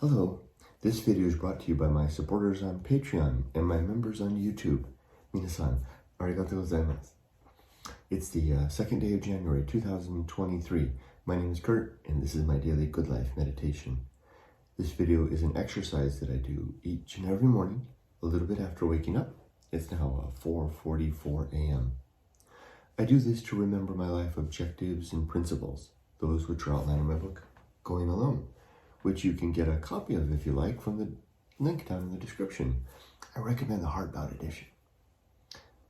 Hello, this video is brought to you by my supporters on Patreon and my members on YouTube. Minasan, arigatou gozaimasu. It's the second day of January 2023. My name is Kurt and this is my daily good life meditation. This video is an exercise that I do each and every morning, a little bit after waking up. It's now 4:44 a.m. I do this to remember my life objectives and principles, those which are outlined in my book, Going Alone, which you can get a copy of if you like from the link down in the description. I recommend the hardbound edition.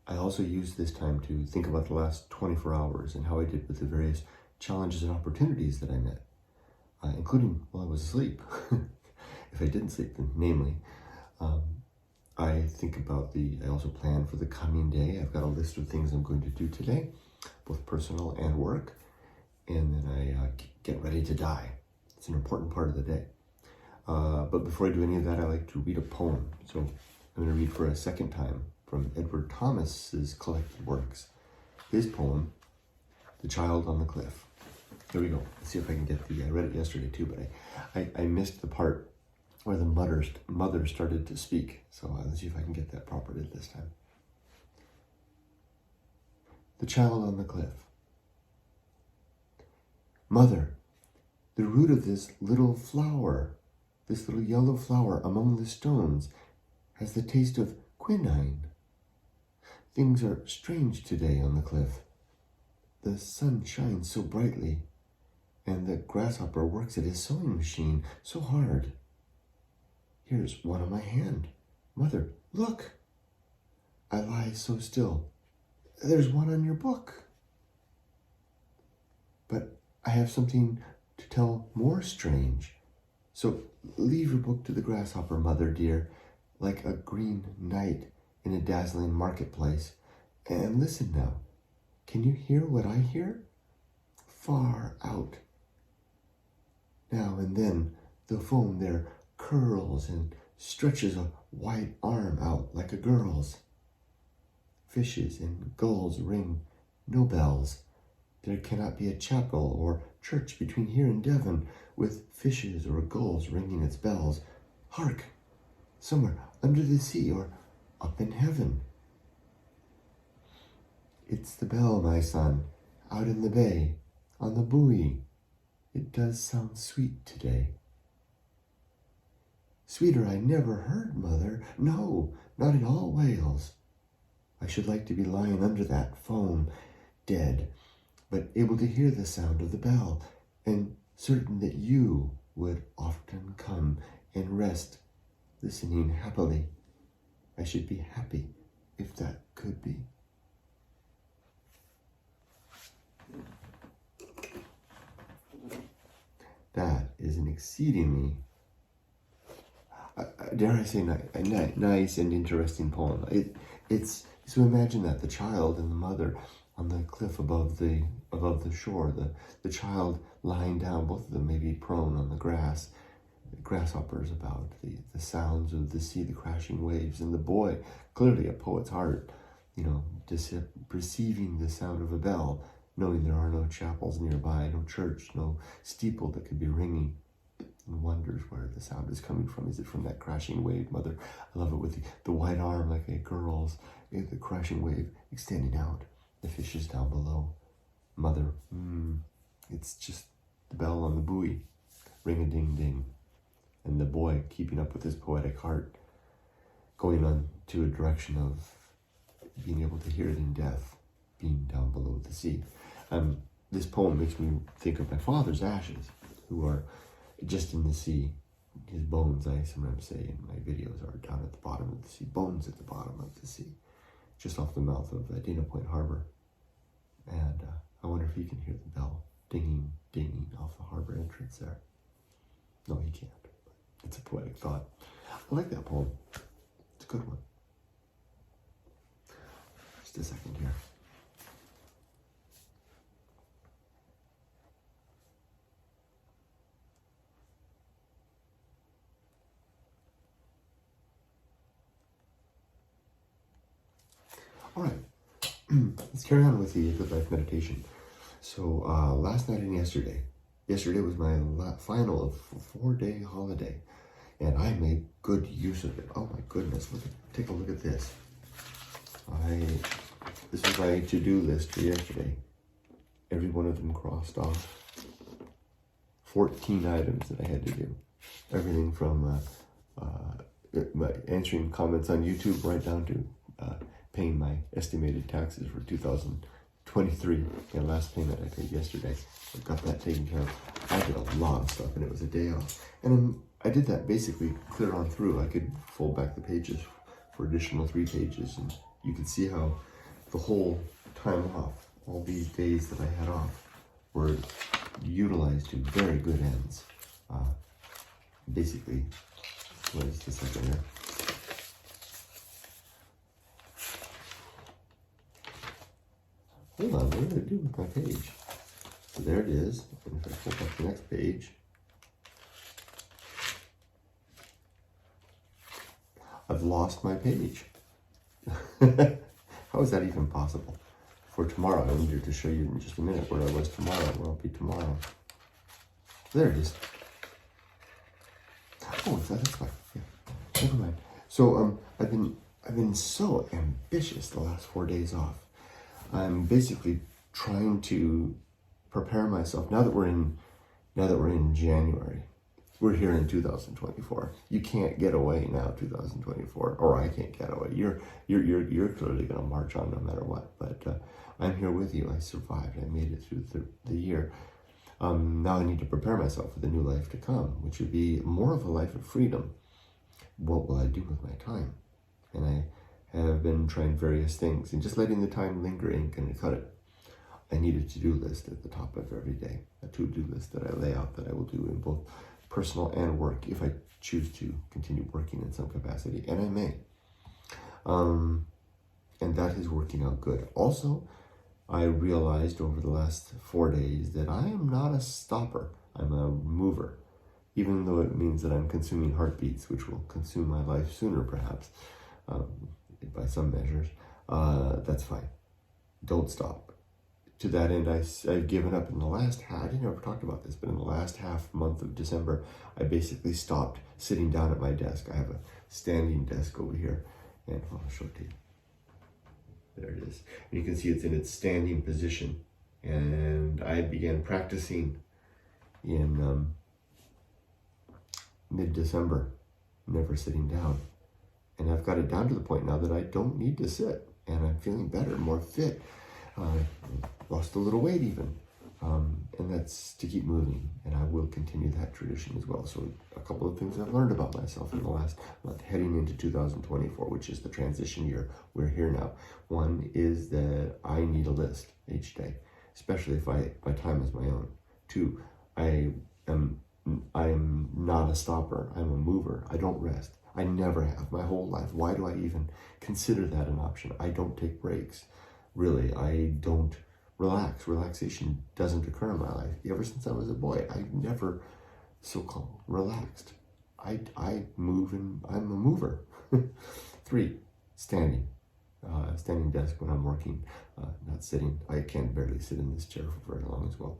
I also use this time to think about the last 24 hours and how I did with the various challenges and opportunities that I met, including while I was asleep. If I didn't sleep, then namely. I think about I also plan for the coming day. I've got a list of things I'm going to do today, both personal and work, and then I get ready to die. It's an important part of the day. But before I do any of that, I like to read a poem. So I'm going to read for a second time from Edward Thomas's collected works. His poem, The Child on the Cliff. Here we go. Let's see if I can get I read it yesterday too, but I missed the part where the mother started to speak. So let's see if I can get that properly this time. The Child on the Cliff. Mother, the root of this little yellow flower among the stones, has the taste of quinine. Things are strange today on the cliff. The sun shines so brightly, and the grasshopper works at his sewing machine so hard. Here's one on my hand. Mother, look! I lie so still. There's one on your book. But I have something to tell more strange. So leave your book to the grasshopper, mother dear, like a green knight in a dazzling marketplace. And listen now. Can you hear what I hear? Far out. Now and then the foam there curls and stretches a white arm out like a girl's. Fishes and gulls ring no bells. There cannot be a chapel or church between here and Devon with fishes or gulls ringing its bells. Hark! Somewhere under the sea or up in heaven. It's the bell, my son, out in the bay, on the buoy. It does sound sweet today. Sweeter I never heard, mother. No, not in all Wales. I should like to be lying under that foam, dead, but able to hear the sound of the bell, and certain that you would often come and rest, listening happily. I should be happy if that could be. That is an exceedingly, dare I say, nice and interesting poem. So imagine that the child and the mother on the cliff above the shore, the child lying down, both of them maybe prone on the grass, the grasshoppers about, the sounds of the sea, the crashing waves, and the boy, clearly a poet's heart, just perceiving the sound of a bell, knowing there are no chapels nearby, no church, no steeple that could be ringing, and wonders where the sound is coming from. Is it from that crashing wave? Mother, I love it with the white arm like a girl's, the crashing wave extending out. The fishes down below. Mother, it's just the bell on the buoy, ring-a-ding-ding. And the boy keeping up with his poetic heart, going on to a direction of being able to hear it in death, being down below the sea. This poem makes me think of my father's ashes, who are just in the sea. His bones, I sometimes say in my videos, are down at the bottom of the sea. Bones at the bottom of the sea, just off the mouth of Dana Point Harbor. And I wonder if he can hear the bell dinging, dinging off the harbor entrance there. No, he can't. It's a poetic thought. I like that poem. It's a good one. Just a second here. All right. Let's carry on with the Good Life meditation. So last night and yesterday, Yesterday was my final of a 4-day holiday, and I made good use of it. Oh my goodness, take a look at this. This is my to-do list for yesterday. Every one of them crossed off. 14 items that I had to do. Everything from answering comments on YouTube right down to paying my estimated taxes for 2023. The last payment I paid yesterday. I got that taken care of. I did a lot of stuff, and it was a day off. And I did that basically clear on through. I could fold back the pages for additional 3 pages, and you could see how the whole time off, all these days that I had off, were utilized to very good ends. Basically, what is this up here? Hold on, what did I do with my page? So there it is. And if I pull up the next page, I've lost my page. How is that even possible? For tomorrow, I needed to show you in just a minute where I was tomorrow, where I'll be tomorrow. There it is. Oh, that's fine. Yeah, never mind. So I've been so ambitious the last 4 days off. I'm basically trying to prepare myself now that we're in January. We're here in 2024. You can't get away now, 2024, or I can't get away. You're clearly going to march on no matter what. But I'm here with you. I survived. I made it through the year. Now I need to prepare myself for the new life to come, which would be more of a life of freedom. What will I do with my time? And I have been trying various things, and just letting the time linger ain't going to cut it. I need a to-do list at the top of every day, a to-do list that I lay out that I will do in both personal and work if I choose to continue working in some capacity, and I may. And that is working out good. Also, I realized over the last 4 days that I am not a stopper. I'm a mover, even though it means that I'm consuming heartbeats, which will consume my life sooner, perhaps, by some measures. That's fine. Don't stop. To that end, I've given up in the last half. I didn't ever talk about this, but in the last half month of December, I basically stopped sitting down at my desk. I have a standing desk over here, and I'll show it to you. There it is. And you can see it's in its standing position. And I began practicing in mid-December, never sitting down. And I've got it down to the point now that I don't need to sit. And I'm feeling better, more fit. Lost a little weight even. And that's to keep moving. And I will continue that tradition as well. So a couple of things I've learned about myself in the last month, heading into 2024, which is the transition year. We're here now. One is that I need a list each day, especially if my time is my own. 2, I am not a stopper. I'm a mover. I don't rest. I never have my whole life. Why do I even consider that an option? I don't take breaks. Really, I don't relax. Relaxation doesn't occur in my life. Ever since I was a boy, I've never so-called relaxed. I move, and I'm a mover. 3, standing. Standing desk when I'm working, not sitting. I can barely sit in this chair for very long as well.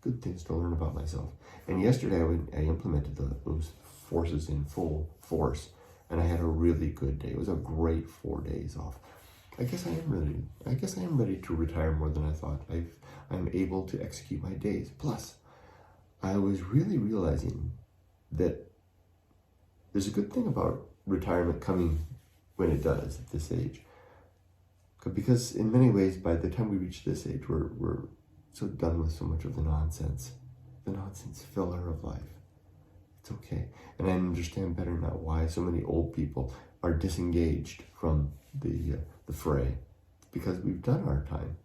Good things to learn about myself. And yesterday I implemented those forces in full force, and I had a really good day. It was a great 4 days off. I guess I am ready to retire more than I thought. I'm able to execute my days. Plus, I was really realizing that there's a good thing about retirement coming when it does at this age. Because in many ways, by the time we reach this age, we're so done with so much of the nonsense filler of life. It's okay. And I understand better now why so many old people are disengaged from the fray. It's because we've done our time.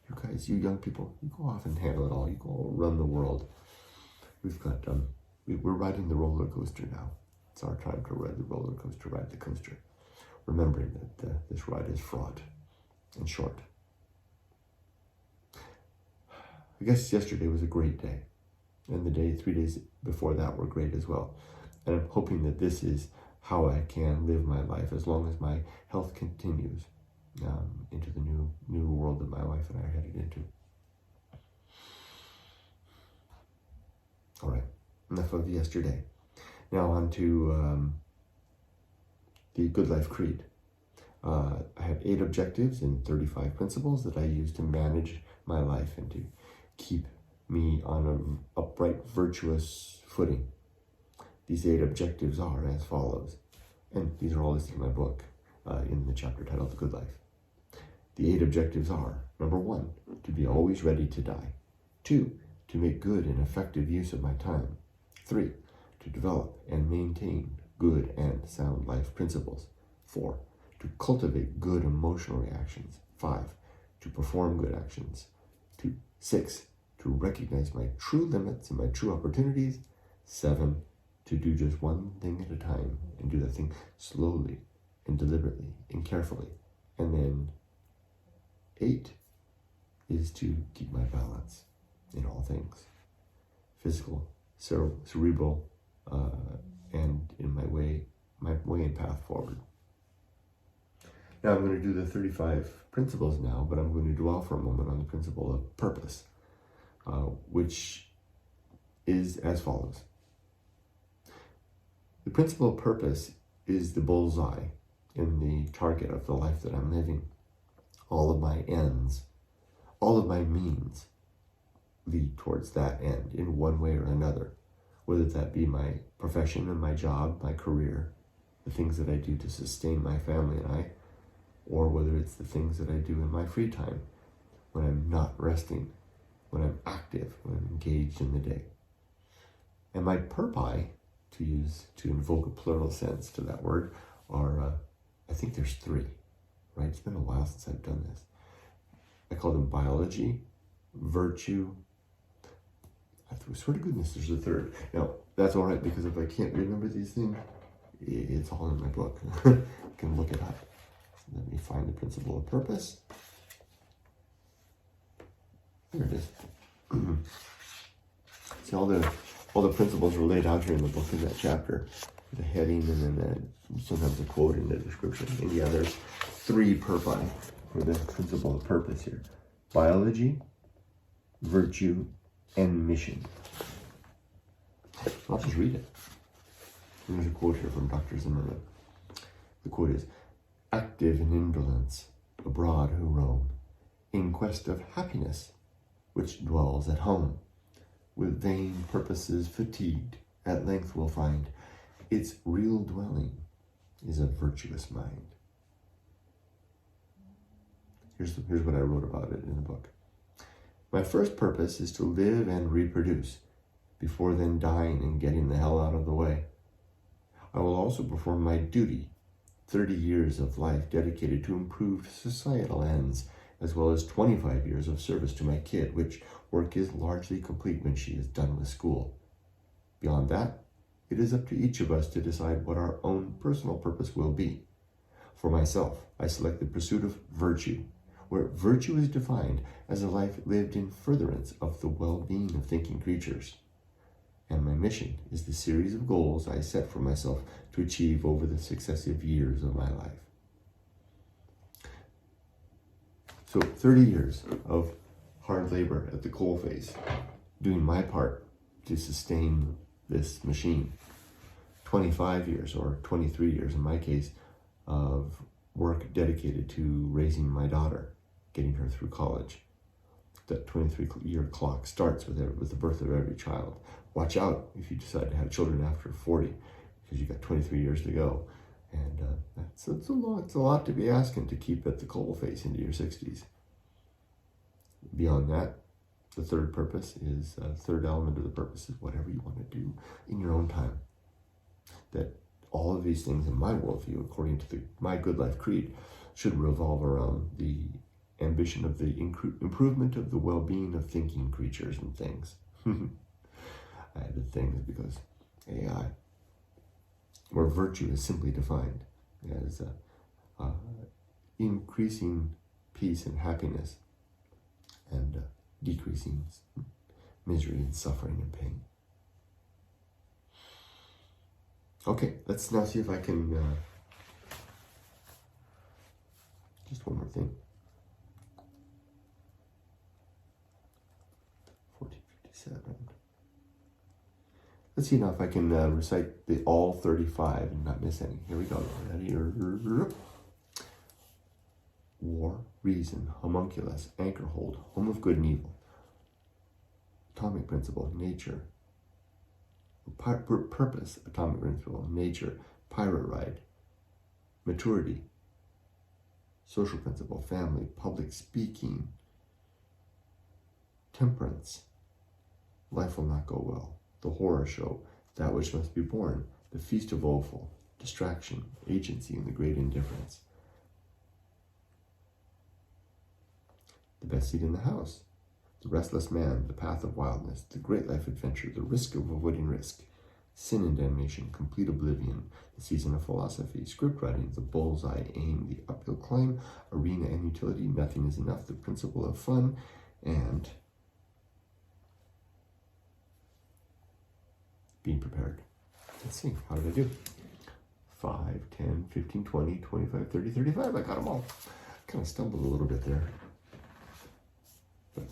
You guys, you young people, you go off and handle it all. You go run the world. We've got, we're riding the roller coaster now. It's our time to ride the roller coaster, ride the coaster. Remembering that this ride is fraught and short. I guess yesterday was a great day. And the 3 days before that were great as well. And I'm hoping that this is how I can live my life as long as my health continues into the new world that my wife and I are headed into. enough of yesterday. Now on to the Good Life Creed. I have 8 objectives and 35 principles that I use to manage my life and to keep me on an upright, virtuous footing. These 8 objectives are as follows, and these are all listed in my book in the chapter titled The Good Life. The 8 objectives are: number 1, to be always ready to die. 2, to make good and effective use of my time. 3, to develop and maintain good and sound life principles. 4, to cultivate good emotional reactions. 5, to perform good actions. 6, to recognize my true limits and my true opportunities. 7, to do just one thing at a time and do that thing slowly and deliberately and carefully. And then 8 is to keep my balance in all things, physical, cerebral, and in my way and path forward. Now I'm going to do the 35 principles now, but I'm going to dwell for a moment on the principle of purpose, which is as follows. The principle of purpose is the bullseye in the target of the life that I'm living. All of my ends, all of my means lead towards that end in one way or another, whether that be my profession and my job, my career, the things that I do to sustain my family and I, or whether it's the things that I do in my free time, when I'm not resting, when I'm active, when I'm engaged in the day. And my purpose, to invoke a plural sense to that word, are, I think there's 3, right? It's been a while since I've done this. I call them biology, virtue. I swear to goodness, there's a 3rd. Now, that's all right, because if I can't remember these things, it's all in my book. You can look it up. Let me find the principle of purpose. There it is. See, all the principles are laid out here in the book in that chapter. The heading and then sometimes a quote in the description. And yeah, there's 3 purpose for the principle of purpose here: biology, virtue, and mission. I'll just read it. There's a quote here from Dr. Zimmerman. The quote is: active in indolence, abroad who roam, in quest of happiness, which dwells at home, with vain purposes fatigued, at length will find its real dwelling is a virtuous mind. Here's what I wrote about it in the book. My first purpose is to live and reproduce, before then dying and getting the hell out of the way. I will also perform my duty, 30 years of life dedicated to improved societal ends, as well as 25 years of service to my kid, which work is largely complete when she is done with school. Beyond that, it is up to each of us to decide what our own personal purpose will be. For myself, I select the pursuit of virtue, where virtue is defined as a life lived in furtherance of the well-being of thinking creatures. And my mission is the series of goals I set for myself to achieve over the successive years of my life. So 30 years of hard labor at the coalface, doing my part to sustain this machine. 25 years, or 23 years in my case, of work dedicated to raising my daughter, getting her through college. That 23-year clock starts with the birth of every child. Watch out if you decide to have children after 40, because you've got 23 years to go. And it's a lot to be asking to keep at the coalface into your 60s. Beyond that, the third purpose is, third element of the purpose is whatever you want to do in your own time. That all of these things in my worldview, according to my Good Life Creed, should revolve around the ambition of the improvement of the well-being of thinking creatures and things. I added things because AI, where virtue is simply defined as increasing peace and happiness and decreasing misery and suffering and pain. Okay, let's now see if I can, just one more thing. 1457. Let's see now if I can recite all 35 and not miss any. Here we go. Ready? War, reason, homunculus, anchor hold, home of good and evil, atomic principle, nature, purpose, atomic principle, nature, pirate ride, maturity, social principle, family, public speaking, temperance, life will not go well, the horror show, that which must be born, the feast of woeful, distraction, agency, and the great indifference. The best seat in the house, the restless man, the path of wildness, the great life adventure, the risk of avoiding risk, sin and damnation, complete oblivion, the season of philosophy, script writing, the bullseye aim, the uphill climb, arena and utility, nothing is enough, the principle of fun, and being prepared. Let's see, how did I do? 5, 10, 15, 20, 25, 30, 35. I got them all. Kind of stumbled a little bit there, but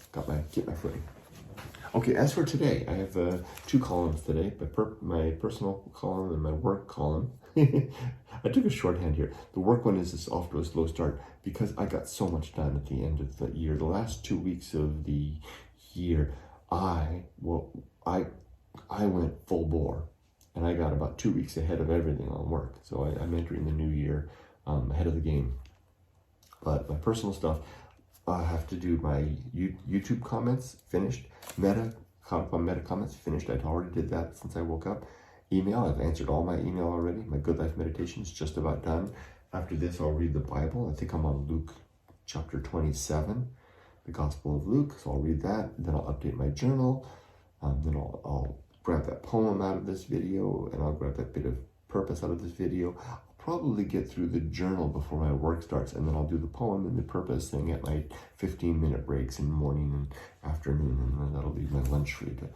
get my footing. Okay, as for today, I have 2 columns today, my personal column and my work column. I took a shorthand here. The work one is just off to a slow start because I got so much done at the end of the year. The last 2 weeks of the year, I went full bore, and I got about 2 weeks ahead of everything on work. So I'm entering the new year ahead of the game. But my personal stuff, I have to do my YouTube comments, finished. Meta comments, finished. I already did that since I woke up. Email, I've answered all my email already. My Good Life meditation is just about done. After this, I'll read the Bible. I think I'm on Luke chapter 27, the Gospel of Luke. So I'll read that. Then I'll update my journal. Then I'll grab that poem out of this video, and I'll grab that bit of purpose out of this video. I'll probably get through the journal before my work starts, and then I'll do the poem and the purpose thing at my 15-minute breaks in the morning and afternoon, and then that'll be my lunch free to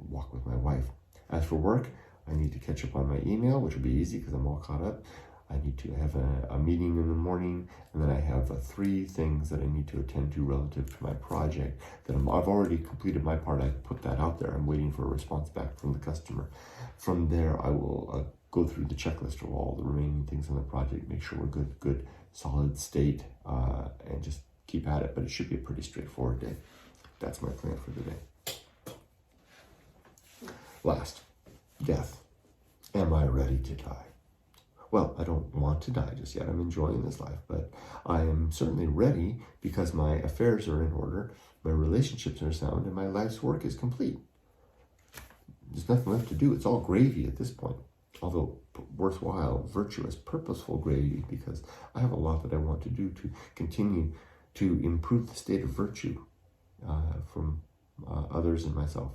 walk with my wife. As for work, I need to catch up on my email, which will be easy because I'm all caught up. I need to have a meeting in the morning, and then I have 3 things that I need to attend to relative to my project. I've already completed my part. I put that out there. I'm waiting for a response back from the customer. From there, I will go through the checklist of all the remaining things on the project, make sure we're good, solid state, and just keep at it. But it should be a pretty straightforward day. That's my plan for the day. Last, death. Am I ready to die? Well, I don't want to die just yet. I'm enjoying this life, but I am certainly ready because my affairs are in order, my relationships are sound, and my life's work is complete. There's nothing left to do. It's all gravy at this point, although worthwhile, virtuous, purposeful gravy, because I have a lot that I want to do to continue to improve the state of virtue from others and myself.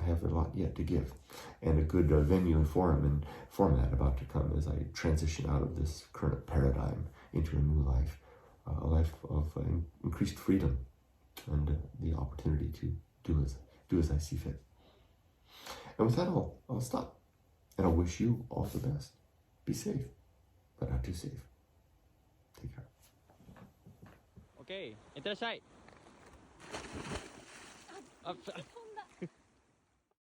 I have a lot yet to give, and a good venue and forum and format about to come as I transition out of this current paradigm into a new life, a life of increased freedom and the opportunity to do as I see fit. And with that, I'll stop, and I'll wish you all the best. Be safe, but not too safe. Take care. Okay, いってらっしゃい。